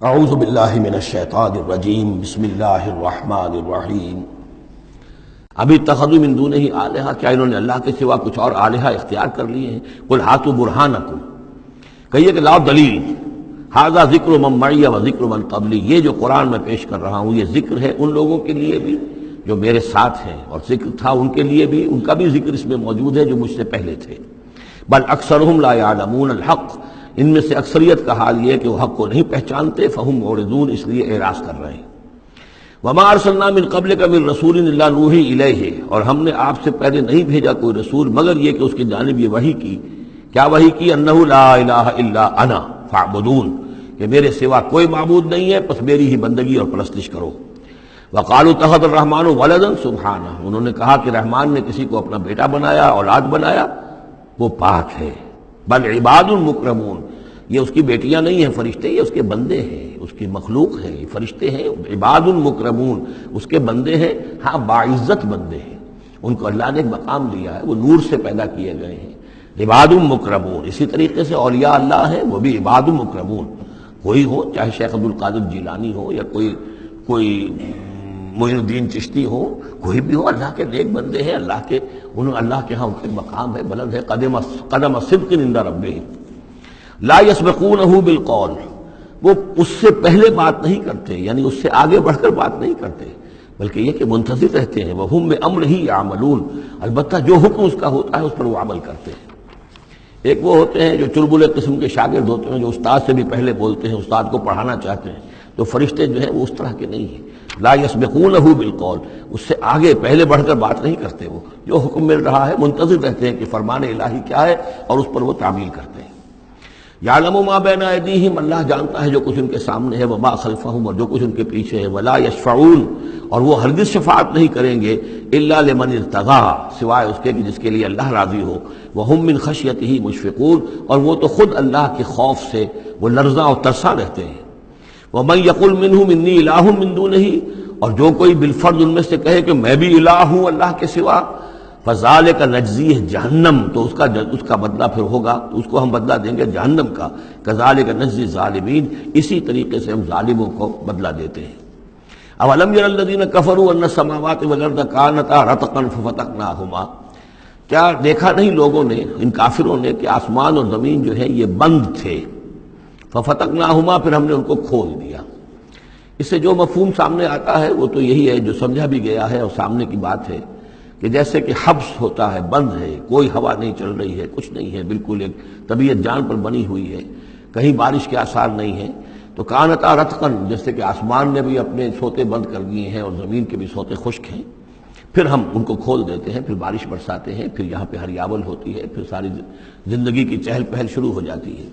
اعوذ باللہ من الشیطان الرجیم بسم اللہ الرحمن الرحیم اب اتخذوا من دونہ آلہہ، کیا انہوں نے اللہ کے سوا کچھ اور آلہہ اختیار کر لیے ہیں؟ قل ہاتوا برہانکم، کہیے کہ لاؤ دلیل، ھذا ذکر من معی و ذکر من قبلی، یہ جو قرآن میں پیش کر رہا ہوں یہ ذکر ہے ان لوگوں کے لیے بھی جو میرے ساتھ ہیں، اور ذکر تھا ان کے لیے بھی، ان کا بھی ذکر اس میں موجود ہے جو مجھ سے پہلے تھے۔ بل اکثرہم لا یعلمون الحق، ان میں سے اکثریت کا حال یہ ہے کہ وہ حق کو نہیں پہچانتے، فہم معرضون، اس لیے اعراض کر رہے ہیں۔ وما ارسلنا من قبلک من رسول الا نوحی الیہ، اور ہم نے آپ سے پہلے نہیں بھیجا کوئی رسول مگر یہ کہ اس کی جانب یہ وحی کی، کیا وحی کی؟ انہ لا الہ الا انا فاعبدون، کہ میرے سوا کوئی معبود نہیں ہے، پس میری ہی بندگی اور پرستش کرو۔ وقالوا اتخذ الرحمن ولدا سبحانہ، انہوں نے کہا کہ رحمان نے کسی کو اپنا بیٹا بنایا، اولاد بنایا، وہ پاک ہے۔ بل عباد مکرمون، یہ اس کی بیٹیاں نہیں ہیں فرشتے، یہ اس کے بندے ہیں، اس کی مخلوق ہیں، یہ فرشتے ہیں، عباد مکرمون، اس کے بندے ہیں، ہاں باعزت بندے ہیں، ان کو اللہ نے ایک مقام دیا ہے، وہ نور سے پیدا کیے گئے ہیں، عباد مکرمون۔ اسی طریقے سے اولیاء اللہ ہیں، وہ بھی عباد مکرمون، کوئی ہو، چاہے شیخ عبد القادر جیلانی ہو یا کوئی معین الدین چشتی ہو، کوئی بھی ہو، اللہ کے نیک بندے ہیں، اللہ کے ہاں ان کا مقام ہے، بلند ہے، قدم صدق عند ربہم۔ لا یسبقونہ بالقول، وہ اس سے پہلے بات نہیں کرتے، یعنی اس سے آگے بڑھ کر بات نہیں کرتے، بلکہ یہ کہ منتظر رہتے ہیں، وہم بامرہ یعملون، البتہ جو حکم اس کا ہوتا ہے اس پر وہ عمل کرتے ہیں۔ ایک وہ ہوتے ہیں جو چلبلے قسم کے شاگرد ہوتے ہیں، جو استاد سے بھی پہلے بولتے ہیں، استاد کو پڑھانا چاہتے ہیں، تو فرشتے جو ہیں وہ اس طرح کے نہیں ہیں۔ لا یسبقونہ بالقول، اس سے آگے پہلے بڑھ کر بات نہیں کرتے، وہ جو حکم مل رہا ہے منتظر رہتے ہیں کہ فرمان الہی کیا ہے اور اس پر وہ تعمیل کرتے ہیں۔ یعلم ما بین ایدیہم، اللہ جانتا ہے جو کچھ ان کے سامنے ہے، وما خلفہم، اور جو کچھ ان کے پیچھے ہے، ولا یشفعون، اور وہ ہرگز شفاعت نہیں کریں گے، الا لمن ارتضی، سوائے اس کے کہ جس کے لیے اللہ راضی ہو، وہم من خشیتہ مشفقون، اور وہ تو خود اللہ کے خوف سے وہ لرزاں اور ترساں رہتے ہیں۔ ومن یقل منہم انی الہ من دونہ، اور جو کوئی بالفرض ان میں سے کہے کہ میں بھی الہ ہوں اللہ کے سوا، فذالک نجزیہ جہنم، تو اس کا بدلہ پھر ہوگا، اس کو ہم بدلہ دیں گے جہنم کا، کذالک نجزی الظالمین، اسی طریقے سے ہم ظالموں کو بدلہ دیتے ہیں۔ اولم یر الذین کفروا ان السماوات والارض کانتا رتقا ففتقناہما، کیا دیکھا نہیں لوگوں نے، ان کافروں نے، کہ آسمان اور زمین جو ہے یہ بند تھے، ففتقناہما، پھر ہم نے ان کو کھول دیا۔ اس سے جو مفہوم سامنے آتا ہے وہ تو یہی ہے جو سمجھا بھی گیا ہے اور سامنے کی بات ہے، کہ جیسے کہ حبس ہوتا ہے، بند ہے، کوئی ہوا نہیں چل رہی ہے، کچھ نہیں ہے، بالکل ایک طبیعت جان پر بنی ہوئی ہے، کہیں بارش کے آثار نہیں ہیں، تو کانتا رتقن، جیسے کہ آسمان نے بھی اپنے سوتے بند کر دیے ہیں اور زمین کے بھی سوتے خشک ہیں، پھر ہم ان کو کھول دیتے ہیں، پھر بارش برساتے ہیں، پھر یہاں پہ ہریاول ہوتی ہے، پھر ساری زندگی کی چہل پہل شروع ہو جاتی ہے۔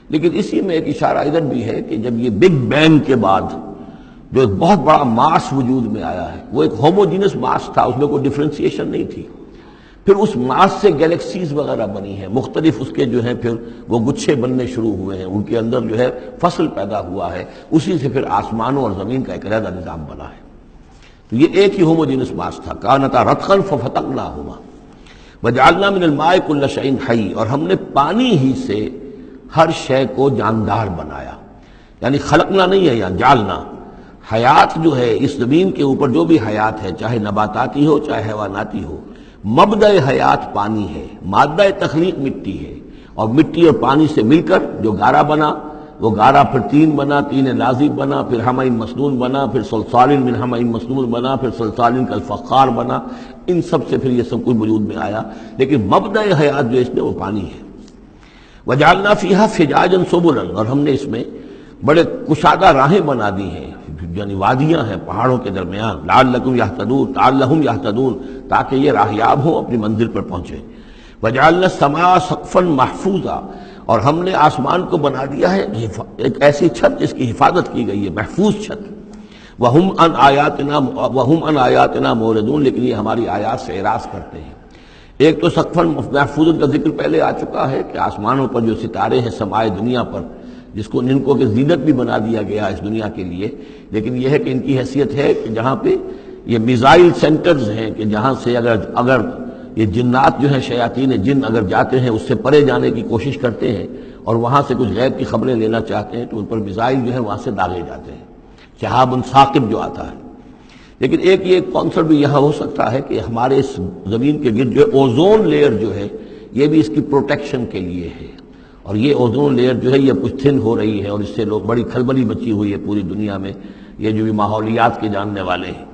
لیکن اسی میں ایک اشارہ ادھر بھی ہے کہ جب یہ بگ بینگ کے بعد جو ایک بہت بڑا ماس وجود میں آیا ہے، وہ ایک ہوموجینس ماس تھا، اس میں کوئی ڈفرینسیشن نہیں تھی، پھر اس ماس سے گیلیکسیز وغیرہ بنی ہیں، مختلف اس کے جو ہیں پھر وہ گچھے بننے شروع ہوئے ہیں، ان کے اندر جو ہے فصل پیدا ہوا ہے، اسی سے پھر آسمانوں اور زمین کا ایک علیحدہ نظام بنا ہے۔ تو یہ ایک ہی ہوموجینس ماس تھا، کانتا رتقا ففتقناہما وجعلنا من الماء کل شیء حی، اور ہم نے پانی ہی سے ہر شے کو جاندار بنایا، یعنی خلقنا نہیں ہے یہاں، جالنا۔ حیات جو ہے اس زمین کے اوپر، جو بھی حیات ہے، چاہے نباتاتی ہو چاہے حیواناتی ہو، مبدأ حیات پانی ہے، مادہ تخلیق مٹی ہے، اور مٹی اور پانی سے مل کر جو گارا بنا، وہ گارا پھر تین بنا، تین لازب بنا، پھر حمأ مسنون بنا، پھر صلصال من حمأ مسنون بنا، پھر صلصال کالفخار بنا، ان سب سے پھر یہ سب کچھ وجود میں آیا، لیکن مبدأ حیات جو اس میں وہ پانی ہے۔ وجعلنا فیہا فجاجا سبلا، اور ہم نے اس میں بڑے کشادہ راہیں بنا دی ہیں، یعنی وادیاں ہیں پہاڑوں کے درمیان، لعلکم یہتدون، لعلہم یہتدون، تاکہ یہ راہیاب ہوں، اپنی منزل پر پہنچے۔ وجعلنا السماء سقفا محفوظا، اور ہم نے آسمان کو بنا دیا ہے ایک ایسی چھت جس کی حفاظت کی گئی ہے، محفوظ چھت۔ وہم عن آیاتنا معرضون، لیکن یہ ہماری آیات سے اعراض کرتے ہیں۔ ایک تو سقفا محفوظ کا ذکر پہلے آ چکا ہے کہ آسمانوں پر جو ستارے ہیں سمائے دنیا پر، جس کو ان کو کہ زینت بھی بنا دیا گیا اس دنیا کے لیے، لیکن یہ ہے کہ ان کی حیثیت ہے کہ جہاں پہ یہ میزائل سینٹرز ہیں، کہ جہاں سے اگر یہ جنات جو ہیں، شیاطین جن اگر جاتے ہیں اس سے پرے جانے کی کوشش کرتے ہیں، اور وہاں سے کچھ غیب کی خبریں لینا چاہتے ہیں تو ان پر میزائل جو ہے وہاں سے داغے جاتے ہیں، شہاب ثاقب جو آتا ہے۔ لیکن ایک کانسرٹ بھی یہاں ہو سکتا ہے کہ ہمارے اس زمین کے گرد جو اوزون لیئر جو ہے یہ بھی اس کی پروٹیکشن کے لیے ہے، اور یہ اوزون لیئر جو ہے یہ کچھ تھن ہو رہی ہے، اور اس سے لوگ بڑی کھلبلی مچی ہوئی ہے پوری دنیا میں، یہ جو بھی ماحولیات کے جاننے والے ہیں۔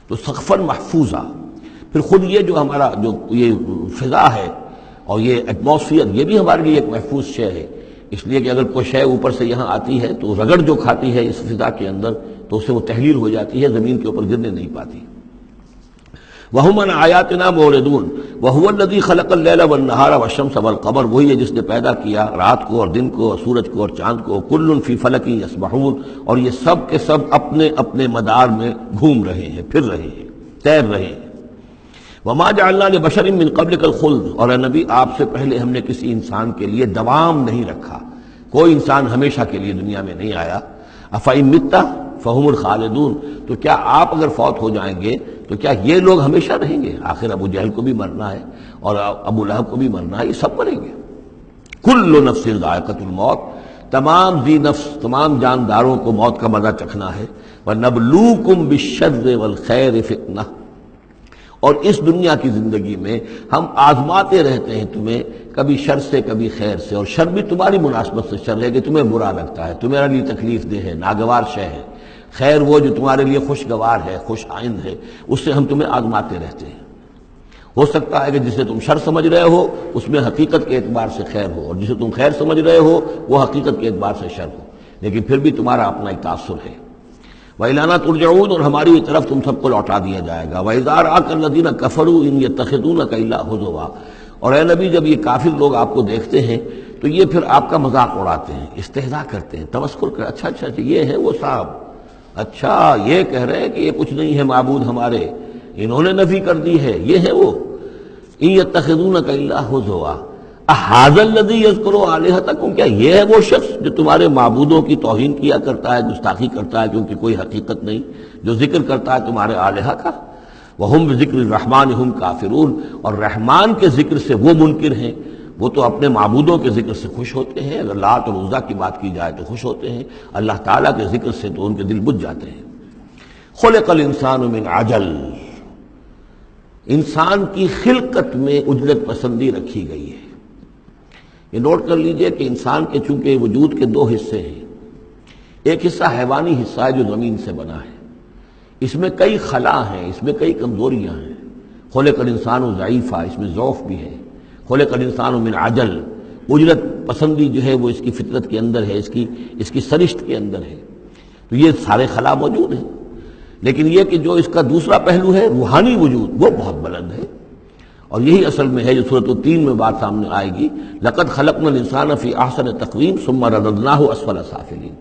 تو سقفاً محفوظہ، پھر خود یہ جو ہمارا جو یہ فضا ہے اور یہ ایٹماسفیئر، یہ بھی ہمارے لیے ایک محفوظ شے ہے، اس لیے کہ اگر کوئی شے اوپر سے یہاں آتی ہے تو رگڑ جو کھاتی ہے اس فضا کے اندر تو اس سے وہ تحلیل ہو جاتی ہے، زمین کے اوپر گرنے نہیں پاتی۔ وَهُمْ عَنْ آيَاتِنَا مُعْرِضُونَ وَهُوَ الَّذِي خَلَقَ اللَّيْلَ وَالنَّهَارَ وَالشَّمْسَ وَالْقَمَرَ، وہی ہے جس نے پیدا کیا رات کو اور دن کو اور سورج کو اور چاند کو، كُلٌّ فِي فَلَكٍ يَسْبَحُونَ، اور یہ سب کے سب اپنے اپنے مدار میں گھوم رہے ہیں، پھر رہے ہیں، تیر رہے ہیں۔ وَمَا جَعَلْنَا لِبَشَرٍ مِّن قَبْلِكَ الْخُلْدَ، اور اے نبی آپ سے پہلے ہم نے کسی انسان کے لیے دوام نہیں رکھا، کوئی انسان ہمیشہ کے لیے دنیا میں نہیں آیا۔ أَفَإِن مِتَّ فَهُمُ الْخَالِدُونَ، تو کیا آپ اگر فوت ہو جائیں گے تو کیا یہ لوگ ہمیشہ رہیں گے؟ آخر ابو جہل کو بھی مرنا ہے اور ابو لہب کو بھی مرنا ہے، یہ سب مریں گے۔ کل نفس ذائقۃ الموت، تمام ذی نفس، تمام جانداروں کو موت کا مزہ چکھنا ہے۔ وَنَبْلُوكُمْ بِالشَّرِّ وَالْخَيْرِ فِتْنَةً، اور اس دنیا کی زندگی میں ہم آزماتے رہتے ہیں تمہیں، کبھی شر سے کبھی خیر سے، اور شر بھی تمہاری مناسبت سے شر ہے کہ تمہیں برا لگتا ہے، تمہارے لیے تکلیف دہ ہے، ناگوار شے ہے، خیر وہ جو تمہارے لیے خوشگوار ہے، خوش آئند ہے، اس سے ہم تمہیں آزماتے رہتے ہیں۔ ہو سکتا ہے کہ جسے تم شر سمجھ رہے ہو اس میں حقیقت کے اعتبار سے خیر ہو، اور جسے تم خیر سمجھ رہے ہو وہ حقیقت کے اعتبار سے شر ہو، لیکن پھر بھی تمہارا اپنا ایک تاثر ہے۔ وَإِلَيْنَا تُرْجَعُونَ، اور ہماری طرف تم سب کو لوٹا دیا جائے گا۔ وَإِذَا رَآكَ الَّذِينَ كَفَرُوا إِن يَتَّخِذُونَكَ إِلَّا هُزُوًا، اور اے نبی جب یہ کافر لوگ آپ کو دیکھتے ہیں تو یہ پھر آپ کا مذاق اڑاتے ہیں، استہزاء کرتے ہیں، تمسخر کرتے ہیں، اچھا اچھا یہ ہے وہ صاحب، اچھا یہ کہہ رہے ہیں کہ یہ کچھ نہیں ہے معبود ہمارے، انہوں نے نفی کر دی ہے، یہ ہے وہ۔ إِن يَتَّخِذُونَكَ إِلَّا هُزُوًا أَهَٰذَا الَّذِي يَذْكُرُ آلِهَتَكُمْ، کیا یہ ہے وہ شخص جو تمہارے معبودوں کی توہین کیا کرتا ہے، گستاخی کرتا ہے کیونکہ کوئی حقیقت نہیں، جو ذکر کرتا ہے تمہارے آلہہ کا۔ وَهُمْ بِذِكْرِ الرَّحْمَٰنِ هُمْ كَافِرُونَ، اور رحمان کے ذکر سے وہ منکر ہیں، وہ تو اپنے معبودوں کے ذکر سے خوش ہوتے ہیں، اگر لات اور عزیٰ کی بات کی جائے تو خوش ہوتے ہیں، اللہ تعالیٰ کے ذکر سے تو ان کے دل بجھ جاتے ہیں۔ خلق الانسان من عجل، انسان کی خلقت میں عجلت پسندی رکھی گئی ہے۔ یہ نوٹ کر لیجئے کہ انسان کے چونکہ وجود کے دو حصے ہیں، ایک حصہ حیوانی حصہ ہے جو زمین سے بنا ہے، اس میں کئی خلا ہیں، اس میں کئی کمزوریاں ہیں۔ خلق الانسان ضعیفہ، اس میں ضعف بھی ہے۔ خلق الانسان من عجل، عجلت پسندی جو ہے وہ اس کی فطرت کے اندر ہے، اس کی سرشت کے اندر ہے، تو یہ سارے خلا موجود ہیں۔ لیکن یہ کہ جو اس کا دوسرا پہلو ہے روحانی وجود، وہ بہت بلند ہے، اور یہی اصل میں ہے جو سورۃ التین میں بات سامنے آئے گی، لقد خلقنا الانسان فی احسن تقویم ثم رددناہ اسفل سافلین۔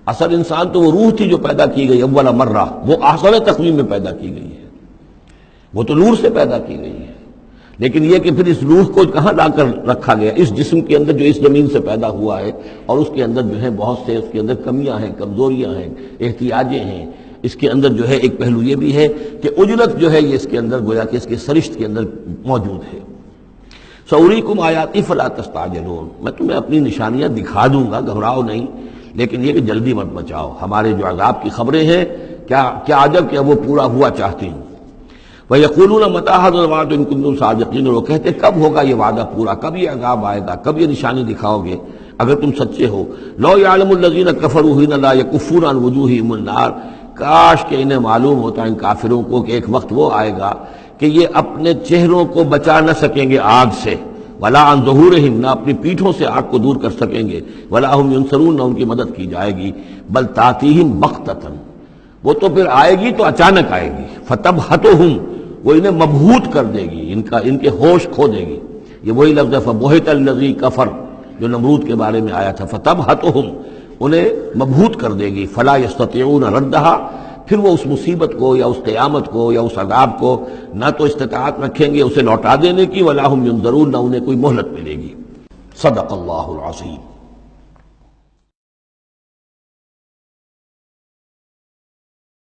اصل انسان تو وہ روح تھی جو پیدا کی گئی اول مرہ، وہ احسن تقویم میں پیدا کی گئی ہے، وہ تو نور سے پیدا کی گئی ہے، لیکن یہ کہ پھر اس روح کو کہاں لا کر رکھا گیا، اس جسم کے اندر جو اس زمین سے پیدا ہوا ہے، اور اس کے اندر جو ہے بہت سے اس کے اندر کمیاں ہیں، کمزوریاں ہیں، احتیاجیں ہیں۔ اس کے اندر جو ہے ایک پہلو یہ بھی ہے کہ عجلت جو ہے یہ اس کے اندر گویا کہ اس کے سرشت کے اندر موجود ہے۔ سأریکم آیاتی فلا تستعجلون، میں تمہیں اپنی نشانیاں دکھا دوں گا، گھبراؤ نہیں، لیکن یہ کہ جلدی مت مچاؤ، ہمارے جو عذاب کی خبریں ہیں کیا عجب کہ وہ پورا ہوا چاہتی ہوں۔ وَيَقُولُونَ مَتَىٰ هَٰذَا الْوَعْدُ إِن كُنتُمْ صَادِقِينَ، اور وہ کہتے کب ہوگا یہ وعدہ پورا، کب یہ عذاب آئے گا، کب یہ نشانی دکھاؤ گے اگر تم سچے ہو۔ لَوْ يَعْلَمُ الَّذِينَ كَفَرُوا حِينَ لَا يَكُفُّونَ عَنْ وُجُوهِهِمُ النَّارَ، کاش کہ انہیں معلوم ہوتا ان کافروں کو کہ ایک وقت وہ آئے گا کہ یہ اپنے چہروں کو بچا نہ سکیں گے آگ سے، وَلَا عَنْ ظُهُورِهِمْ، نہ اپنی پیٹھوں سے آگ کو دور کر سکیں گے، وَلَا هُمْ يُنصَرُونَ، نہ ان کی مدد کی جائے گی، بل تَأْتِيهِمْ بَغْتَةً، وہ تو پھر آئے گی تو اچانک آئے گی، فَتَبْهَتُهُمْ، وہ انہیں مبہوت کر دے گی، ان کے ہوش کھو دے گی۔ یہ وہی لفظ ہے فَبُہِتَ الَّذِي كَفَرَ جو نمرود کے بارے میں آیا تھا، فَتَبْهَتُهُمْ، انہیں مبہوت کر دے گی، فَلَا يَسْتَطِيعُونَ رَدَّهَا، پھر وہ اس مصیبت کو یا اس قیامت کو یا اس عذاب کو نہ تو استطاعت رکھیں گے اسے لوٹا دینے کی، وَلَا هُمْ يُنظَرُونَ، نہ انہیں کوئی مہلت ملے گی۔ صدق اللہ العظیم۔